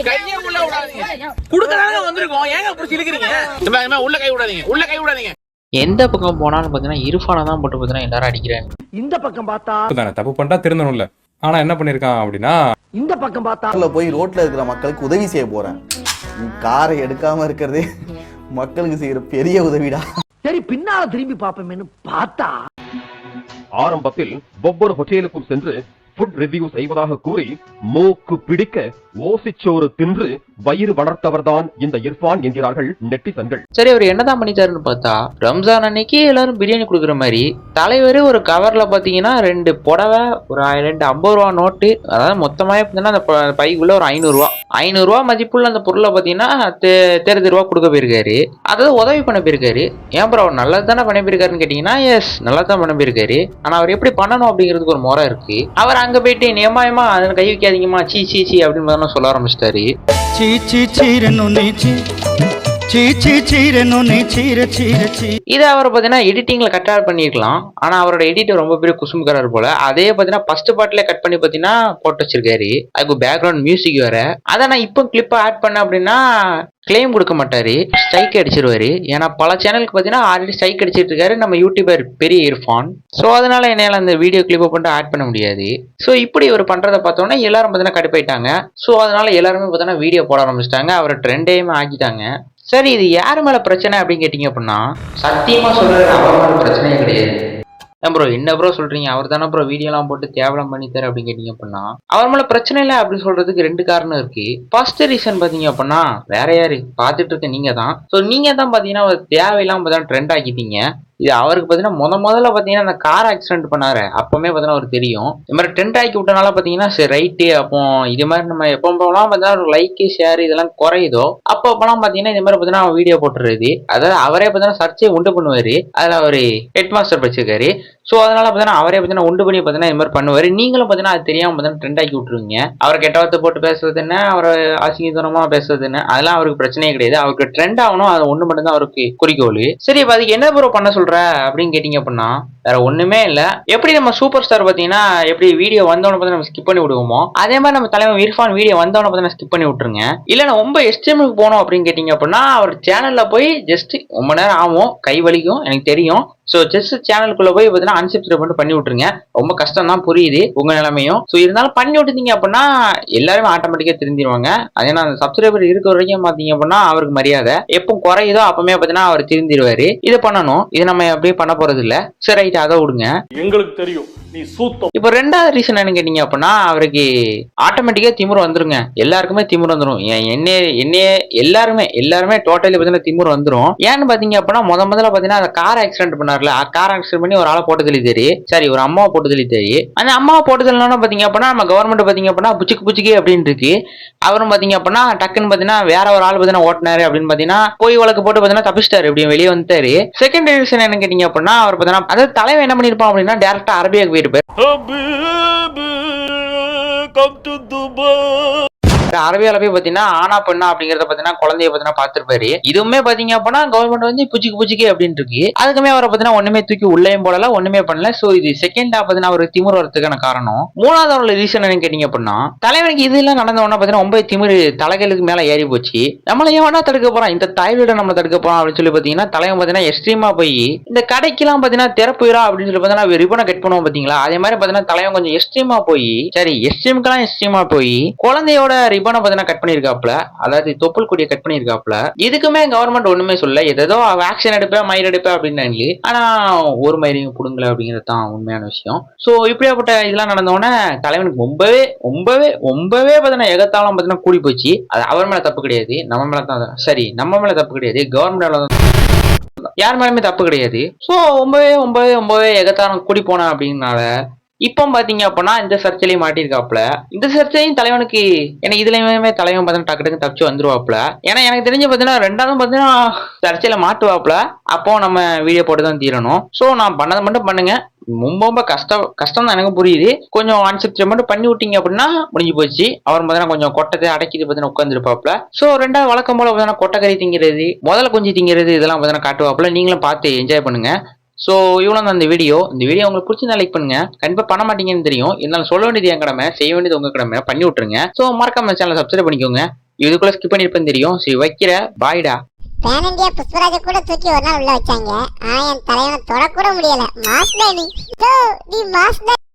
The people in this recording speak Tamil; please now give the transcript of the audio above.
கையை உள்ள விடாதீங்க. குடுக்கறாங்க வந்திருக்கோம். ஏங்க அப்படி இழுக்கிறீங்க? உள்ள கை விடாதீங்க. உள்ள கை விடாதீங்க. எந்த பக்கம் போனாலும் பாத்தீங்கன்னா இர்ஃபானை தான் போட்டு பாத்தீங்கன்னா எல்லாரும் அடிக்கிறாங்க. இந்த பக்கம் பார்த்தா தப்பு பண்ணிட்டா திருந்தணும்ல. ஆனா என்ன பண்ணிருக்கான் அப்படின்னா, இந்த பக்கம் பார்த்தா போய் ரோட்ல இருக்கிற மக்களுக்கு உதவி செய்ய போறேன். காரை எடுக்காம இருக்கிறதே மக்களுக்கு செய்யற பெரிய உதவிடா. சரி பின்னால திரும்பி பாப்போமேன்னு பார்த்தா ஆரம்பத்தில் ஒவ்வொரு ஹோட்டலுக்கும் சென்று ஃபுட் ரிவ்யூ செய்வதாக கூறி மூக்கு பிடிக்க ஓசிச்சோறு தின்று வயிறு வளர்த்தவர்தான் இந்த இர்ஃபான் என்கிறார்கள் நெட்டிசன்கள். சரி அவர் என்னதான் பண்ணிட்டாருன்னு பார்த்தா, ரம்ஜான் அன்னைக்கு எல்லாரும் பிரியாணி கொடுக்குற மாதிரி தலைவர் ஒரு கவர்ல பாத்தீங்கன்னா 2 புடவை, ஒரு 2 50 ரூபா நோட்டு, அதாவது மொத்தமாவே பாத்தீங்கன்னா அந்த பைக்குள்ள ஒரு 500 ரூபா மதிப்புள்ள அந்த பொருளை பாத்தீங்கன்னா 30 ரூபா கொடுக்க போயிருக்காரு. அதாவது உதவி பண்ண போயிருக்காரு. ஏன் ப்ரோ அவர் நல்லது தானே பண்ண போயிருக்காருன்னு கேட்டீங்கன்னா, எஸ் நல்லா தான் பண்ண போயிருக்காரு. ஆனா அவர் எப்படி பண்ணணும் அப்படிங்கிறதுக்கு ஒரு முறை இருக்கு. அவர் அங்க போயிட்டு நியமாயமா அதில் கை வைக்காதீங்கம்மா, சீ சீ சீ அப்படின்னு சொல்ல ஆரம்பிச்சிட்டாரு. இதை அவரை பாத்தீங்கன்னா எடிட்டிங்ல கட் ஆட் பண்ணிருக்கலாம். ஆனா அவரோட எடிட்டர் ரொம்ப பெரிய குசுமுக்காரர் போல. அதே பாத்தீங்கன்னா ஃபர்ஸ்ட் பார்ட்ல கட் பண்ணி பாத்தீங்கன்னா போட்டு வச்சிருக்காரு. அதுக்கு பேக்ரவுண்ட் மியூசிக் வேற. அதை நான் இப்போ கிளிப்பை ஆட் பண்ண அப்படின்னா கிளைம் கொடுக்க மாட்டாரு, ஸ்ட்ரைக் அடிச்சிருவாரு. ஏன்னா பல சேனலுக்கு பாத்தீங்கன்னா ஆல்ரெடி ஸ்ட்ரைக் அடிச்சிட்டு இருக்காரு நம்ம யூடியூபர் பெரிய இர்ஃபான். ஸோ அதனால என்னால அந்த வீடியோ கிளிப்பை பண்ணிட்டு ஆட் பண்ண முடியாது. ஸோ இப்படி இவர் பண்றதை பார்த்தோன்னா எல்லாரும் பாத்தீங்கன்னா கடுப்பாயிட்டாங்க. ஸோ அதனால எல்லாருமே பாத்தீங்கன்னா வீடியோ போட ஆரம்பிச்சிட்டாங்க. அவரை ட்ரெண்டேயுமே ஆக்கிட்டாங்க. சரி இது யாரு மேல பிரச்சனை அப்படின்னு கேட்டீங்க அப்படின்னா, சத்தியமா சொல்றது அவர் மேல பிரச்சனையே கிடையாது. ப்ரோ என்ன ப்ரோ சொல்றீங்க, அவர் தானே ப்ரோ வீடியோலாம் போட்டு தேவலாம் பண்ணித்தாரு அப்படின்னு கேட்டீங்க அப்படின்னா, அவர் மேல பிரச்சனை இல்லை அப்படின்னு சொல்றதுக்கு 2 காரணம் இருக்கு. ஃபர்ஸ்ட் ரீசன் பாத்தீங்க அப்படின்னா வேற யாரு பாத்துட்டு இருக்க நீங்க தான். ஸோ நீங்க தான் பாத்தீங்கன்னா தேவையெல்லாம் பார்த்தீங்கன்னா ட்ரெண்ட் ஆக்கிட்டீங்க. இது அவருக்கு பாத்தீங்கன்னா முதல்ல பாத்தீங்கன்னா அந்த கார் ஆக்சிடென்ட் பண்ணாரு அப்பவுமே பாத்தீங்கன்னா அவருக்கு தெரியும். இந்த மாதிரி ட்ரெண்ட் ஆக்கி விட்டனால பாத்தீங்கன்னா சரி ரைட்டு. அப்போ இது மாதிரி நம்ம எப்பலாம் பாத்தீங்கன்னா ஒரு லைக் ஷேர் இதெல்லாம் குறையுதோ அப்பெல்லாம் பாத்தீங்கன்னா இந்த மாதிரி பாத்தீங்கன்னா அவன் வீடியோ போட்டுறது. அதாவது அவரே பாத்தீங்கன்னா சர்ச்சையை உண்டு பண்ணுவாரு. அதுல அவரு ஹெட் மாஸ்டர் வச்சிருக்காரு. ஸோ அதனால பாத்தீங்கன்னா அவரே பாத்தீங்கன்னா உண்டு பண்ணி பாத்தீங்கன்னா இந்த மாதிரி பண்ணுவாரு. நீங்களும் பாத்தீங்கன்னா அது தெரியாம பாத்தீங்கன்னா ட்ரெண்ட் ஆக்கி விட்டுருவீங்க. அவரை கெட்ட வார்த்தை போட்டு பேசுறது என்ன, அவரை அசிங்கத்தனமா பேசுறது என்ன, அதெல்லாம் அவருக்கு பிரச்சனையே கிடையாது. அவருக்கு ட்ரெண்ட் ஆகணும், அது ஒண்ணு மட்டும் தான் அவருக்கு குறிக்கோள். சரி இப்ப அதுக்கு என்ன ப்ரோ பண்ண சொல்ற அப்படின்னு கேட்டீங்க அப்படின்னா வேற ஒண்ணுமே இல்ல. எப்படி நம்ம சூப்பர் ஸ்டார் பாத்தீங்கன்னா எப்படி வீடியோ வந்தவன பார்த்து நம்ம ஸ்கிப் பண்ணி விடுவோமோ, அதே மாதிரி நம்ம தலைவர் இர்ஃபான் வீடியோ வந்தவன பார்த்து ஸ்கிப் பண்ணி விட்டுருங்க. இல்ல நான் ரொம்ப எக்ஸ்ட்ரீமுக்கு போனோம் அப்படின்னு கேட்டீங்க அப்படின்னா அவர் சேனல்ல போய் ஜஸ்ட் ரொம்ப நேரம் ஆகும், கை வலிக்கும் எனக்கு தெரியும். ஸோ ஜஸ்ட் சேனலுக்குள்ள போய் பார்த்தீங்கன்னா அன்சப்ஸ்கிரைப் மட்டும் பண்ணி விட்டுருங்க. ரொம்ப கஷ்டம் தான், புரியுது உங்க நிலைமையும். ஸோ இருந்தாலும் பண்ணி விட்டுருந்தீங்க அப்படின்னா எல்லாருமே ஆட்டோமேட்டிக்கா தெரிஞ்சிருவாங்க. அதே நான் சப்ஸ்கிரைபர் இருக்க வரைக்கும் பாத்தீங்க அப்படின்னா அவருக்கு மரியாதை எப்போ குறையுதோ அப்பவுமே பாத்தீங்கன்னா அவர் திருந்திடுவாரு. இதை பண்ணணும், இது நம்ம அப்படியே பண்ண போறது இல்ல. சரி ரைட் அதை விடுங்க, எங்களுக்கு தெரியும் நீ சூத்தம். இப்போ 2வது ரீசன் என்ன கேட்டீங்க அப்படின்னா அவருக்கு ஆட்டோமேட்டிக்கா திமிரு வந்துருங்க. எல்லாருக்குமே திமிரு வந்துடும். என்னையே எல்லாருமே டோட்டலி பாத்தீங்கன்னா திமிரு வந்துடும். ஏன்னு பாத்தீங்க அப்படின்னா முதல்ல பாத்தீங்கன்னா அந்த கார் ஆக்சிடென்ட் பண்ணார்ல, கார் ஆக்சிடென்ட் பண்ணி ஒரு ஆளை போட்டு தெளித்தாரு. சரி ஒரு அம்மாவை போட்டு தெளித்தாரு. அந்த அம்மாவை போட்டு தெளினா பாத்தீங்க அப்படின்னா நம்ம கவர்மெண்ட் பாத்தீங்க அப்படின்னா புச்சுக்கு அப்படின்னு இருக்கு. அவரும் பாத்தீங்க அப்படின்னா டக்குன்னு பாத்தீங்கன்னா வேற ஒரு ஆள் பாத்தீங்கன்னா ஓட்டினாரு அப்படின்னு பாத்தீங்கன்னா போய் வழக்கு போட்டு பாத்தீங்கன்னா தப்பிச்சிட்டாரு, இப்படி வெளியே வந்துட்டாரு. செகண்ட் ரீசன் என்ன கேட்டீங்க அப்படின்னா அவர் பாத்தீங்கன்னா அதாவது தலைவன் என்ன பண்ணிருப்பான் அப்படின்னா டேரக்டா அரபியாக்கு போயிருப்பாரு. அரபியால போய் பாத்தீங்கன்னா ஆனா பெண்ணா அப்படிங்கறத பாத்தீங்கன்னா குழந்தைய பாத்தீங்கன்னா பாத்துருப்பாரு. இதுவுமே பாத்தீங்க அப்படின்னா கவர்மெண்ட் வந்து புச்சிக்கு அப்படின்னு இருக்கு. அதுக்குமே அவரை பாத்தீங்கன்னா ஒண்ணுமே தூக்கி உள்ளேயும் போடல, ஒண்ணுமே பண்ணல. சோ இது செகண்டா பாத்தீங்கன்னா ஒரு திமிர் வரதுக்கான காரணம். 3வது அவரோட ரீசன் என்ன கேட்டீங்க அப்படின்னா தலைவனுக்கு இதெல்லாம் நடந்தவொன்னா பாத்தீங்கன்னா 9 திமிரு தலைகளுக்கு மேல ஏறி போச்சு. நம்மள ஏன் தடுக்க போறான், இந்த தாய்வீட நம்ம தடுக்க போறோம் அப்படின்னு சொல்லி பாத்தீங்கன்னா தலைவன் பாத்தீங்கன்னா எக்ஸ்ட்ரீமா போய் இந்த கடைக்கெல்லாம் பாத்தீங்கன்னா திறப்புரா அப்படின்னு சொல்லி பாத்தீங்கன்னா ரிப்பனை கட் பண்ணுவோம் பாத்தீங்களா, அதே மாதிரி பாத்தீங்கன்னா தலைவன் கொஞ்சம் எக்ஸ்ட்ரீமா போய் சரி எக்ஸ்ட்ரீமா போய் குழந்தையோட ரிப்பனை பாத்தீங்கன்னா கட் பண்ணிருக்காப்ல, அதாவது தொப்புள் கொடியை கட் பண்ணிருக்காப்ல. இதுக்குமே கவர்மெண்ட் ஒண்ணுமே சொல்ல, ஏதோ வேக்சின் எடுப்பேன் மயிர் எடுப்பேன் அப்படின்னு. ஆனா ஒரு மயிரையும் புடுங்கல அப்படிங்கிறது தான் உண்மையான விஷயம். சோ இப்படியாப்பட்ட இதெல்லாம் நடந்தோடனே தலைவனுக்கு ரொம்பவே பாத்தீங்கன்னா எகத்தாலும் பாத்தீங்கன்னா கூடி போச்சு. அது அவர் மேல தப்பு கிடையாது, நம்ம மேல தான். சரி நம்ம மேல தப்பு கிடையாது, கவர்மெண்ட் யார் மேலுமே தப்பு கிடையாது. சோ ரொம்பவே எகத்தாலும் கூடி போன அப்படின்னால இப்போ பாத்தீங்க அப்படின்னா இந்த சர்ச்சையிலையும் மாட்டிருக்காப்ல. இந்த சர்ச்சையும் தலைவனுக்கு ஏன்னா இதுலயுமே தலைவன் பார்த்தா டக்கு தப்பிச்சு வந்துருவாப்ல. ஏன்னா எனக்கு தெரிஞ்சு பாத்தீங்கன்னா 2வது பாத்தீங்கன்னா சர்ச்சையில மாட்டுவாப்ல. அப்போ நம்ம வீடியோ போட்டுதான் தீரணும். சோ நான் பண்ணதை மட்டும் பண்ணுங்க. ரொம்ப கஷ்டம் தான் எனக்கு புரியுது. கொஞ்சம் அன்சப்ஸ்கிரைப் மட்டும் பண்ணி விட்டீங்க அப்படின்னா முடிஞ்சு போச்சு. அவர் பார்த்தீங்கன்னா கொஞ்சம் கொட்டத்தை அடக்கிட்டு பார்த்தீங்கன்னா உட்காந்துருப்பாப்ல. ஸோ 2வது வழக்கம் போல பார்த்தீங்கன்னா கொட்டைக்கறி திங்கிறது, முதல்ல கொஞ்சம் திங்கிறது இதெல்லாம் பார்த்தீங்கன்னா காட்டுவாப்ல. நீங்களும் பார்த்து என்ஜாய் பண்ணுங்க. ஸோ இவ்வளோ தான் இந்த வீடியோ உங்களுக்கு பிடிச்சிருந்தா லைக் பண்ணுங்க. கண்டிப்பாக பண்ண மாட்டீங்கன்னு தெரியும், இருந்தாலும் சொல்ல வேண்டியது என் கடமை, செய்ய வேண்டியது உங்க கடமை, பண்ணி விட்டுருங்க. ஸோ மறக்காம சேனலை சப்ஸ்கிரைப் பண்ணிக்கோங்க. இதுக்குள்ள ஸ்கிப் பண்ணிருப்பேன்னு தெரியும். சரி வைக்கிற பாய்டா. பேன் இந்தியா புஷ்பராஜ கூட தூக்கி ஒரு நாள் உள்ள வச்சாங்க. ஆனா என் தலைவனை தொடக்கூட முடியல. மாஸ்டர் நீ மாஸ்டர்